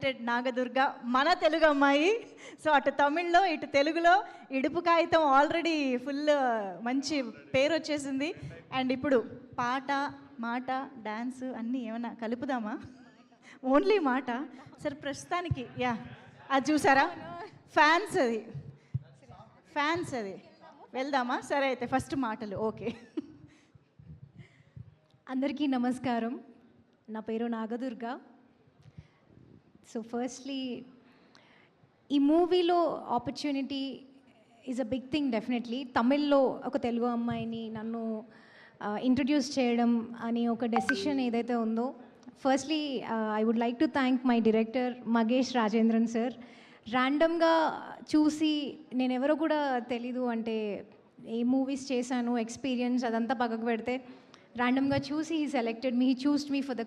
నాగదుర్గ మన తెలుగు అమ్మాయి. సో అటు తమిళ్లో ఇటు తెలుగులో ఇడుపు కాగితం ఆల్రెడీ ఫుల్ మంచి పేరు వచ్చేసింది. అండ్ ఇప్పుడు పాట మాట డ్యాన్స్ అన్నీ ఏమైనా కలుపుదామా? ఓన్లీ మాట. సరే ప్రస్తుతానికి యా అది చూసారా ఫ్యాన్స్ అది వెళ్దామా? సరే అయితే ఫస్ట్ మాటలు ఓకే. అందరికీ నమస్కారం. నా పేరు నాగదుర్గ. సో ఫస్ట్లీ ఈ మూవీలో opportunity is a big thing definitely. తమిళ్లో ఒక తెలుగు అమ్మాయిని నన్ను ఇంట్రడ్యూస్ చేయడం అని ఒక డెసిషన్ ఏదైతే ఉందో, firstly I would like to thank my director Magesh Rajendran sir. ర్యాండమ్గా చూసి నేను ఎవరో కూడా తెలీదు, అంటే ఏ మూవీస్ చేశాను ఎక్స్పీరియన్స్ అదంతా పక్కకు పెడితే ర్యాండమ్గా చూసి he selected me, he చూస్డ్ me for the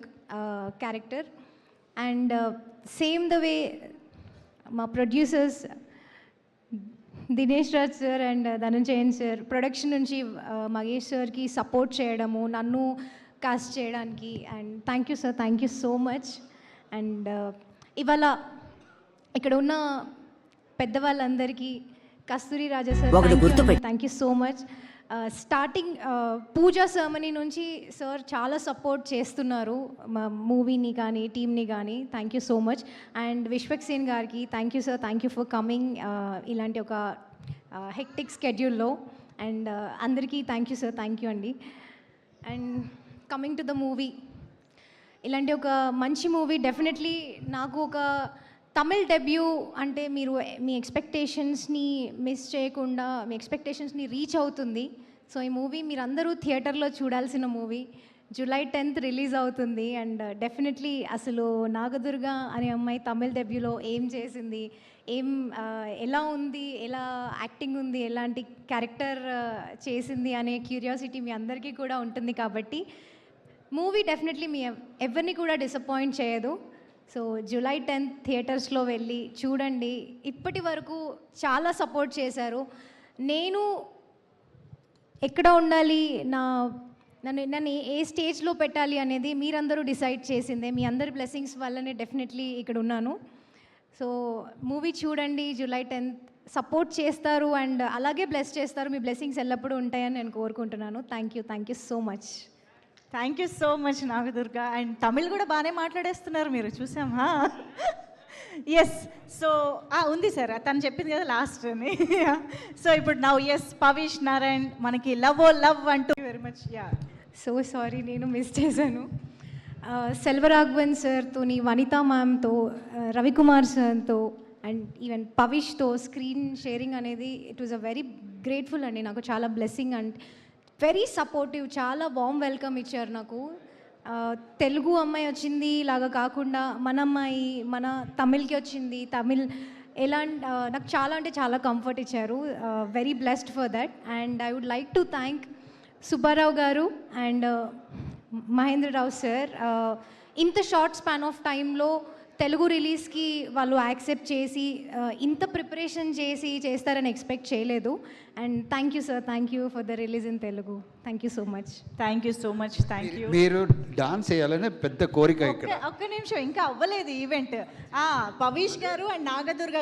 character. And same the way మా producers Dinesh Raj sir and Dhananjayan sir production నుంచి మగేష్ సార్కి సపోర్ట్ చేయడము, నన్ను కాస్ట్ చేయడానికి. And thank you sir, thank you so much. And ఇవాళ ఇక్కడ ఉన్న పెద్దవాళ్ళందరికీ కస్తూరి రాజా sir thank you so much. Starting Pooja ceremony నుంచి సార్ చాలా సపోర్ట్ చేస్తున్నారు మా మూవీని కానీ టీమ్ని కానీ. Thank you so much. And Vishwak Sen గారికి thank you sir, thank you for coming ఇలాంటి ఒక హెక్టిక్ స్కెడ్యూల్లో. అండ్ అందరికీ thank you sir, thank you అండి. And coming to the movie, ఇలాంటి ఒక మంచి మూవీ డెఫినెట్లీ నాకు ఒక తమిళ్ డెబ్యూ అంటే మీరు మీ ఎక్స్పెక్టేషన్స్ని మిస్ చేయకుండా మీ ఎక్స్పెక్టేషన్స్ని రీచ్ అవుతుంది. సో ఈ మూవీ మీరందరూ థియేటర్లో చూడాల్సిన మూవీ. జూలై 10th రిలీజ్ అవుతుంది. అండ్ డెఫినెట్లీ అసలు నాగదుర్గ అనే అమ్మాయి తమిళ్ డెబ్యూలో ఏం చేసింది, ఎలా ఉంది, ఎలా యాక్టింగ్ ఉంది, ఎలాంటి క్యారెక్టర్ చేసింది అనే క్యూరియాసిటీ మీ అందరికీ కూడా ఉంటుంది. కాబట్టి మూవీ డెఫినెట్లీ మీ ఎవరిని కూడా డిసప్పాయింట్ చేయదు. సో జూలై 10th థియేటర్స్లో వెళ్ళి చూడండి. ఇప్పటి వరకు చాలా సపోర్ట్ చేశారు. నేను ఎక్కడ ఉండాలి, నన్ను ఏ స్టేజ్లో పెట్టాలి అనేది మీరందరూ డిసైడ్ చేసిందే. మీ అందరి బ్లెస్సింగ్స్ వల్లనే డెఫినెట్లీ ఇక్కడ ఉన్నాను. సో మూవీ చూడండి, జూలై 10th సపోర్ట్ చేస్తారు అండ్ అలాగే బ్లెస్ చేస్తారు. మీ బ్లెస్సింగ్స్ ఎల్లప్పుడూ ఉంటాయని నేను కోరుకుంటున్నాను. Thank you so much. Thank you so much Nagadurga. And Tamil కూడా బాగానే మాట్లాడేస్తున్నారు మీరు, చూసామా? ఎస్. సో ఉంది సార్, తను చెప్పింది కదా లాస్ట్ అని. సో ఇప్పుడు నౌ ఎస్ పవిష్ నారాయణ్ మనకి లవ్ అంటూ very much. Yeah so sorry, నేను మిస్ చేశాను. సెల్వరాఘవన్ సార్తో, వనితా మ్యామ్తో, రవికుమార్ సార్తో అండ్ ఈవెన్ పవిష్తో స్క్రీన్ షేరింగ్ అనేది it was a very grateful అండి. నాకు చాలా బ్లెస్సింగ్ అండ్ వెరీ సపోర్టివ్, చాలా వామ్ వెల్కమ్ ఇచ్చారు నాకు. తెలుగు అమ్మాయి వచ్చింది లాగా కాకుండా మన అమ్మాయి మన తమిళ్కి వచ్చింది, తమిళ్ నాకు చాలా అంటే చాలా కంఫర్ట్ ఇచ్చారు. Very blessed for that. And I would like to thank Subbarao garu and Mahendrarao sir. ఇంత షార్ట్ స్పాన్ ఆఫ్ టైంలో తెలుగు రిలీజ్కి వాళ్ళు యాక్సెప్ట్ చేసి ఇంత ప్రిపరేషన్ చేస్తారని ఎక్స్పెక్ట్ చేయలేదు. And thank you sir, thank you for the release in Telugu. Thank you so much. Thank you so much. Thank you. మీరు dance చేయాలనే పెద్ద కోరిక ఇక్కడ. ఒక్క నిమిషం, ఇంకా అవ్వలేదు ఈవెంట్. పవిష్ గారు అండ్ నాగదుర్గ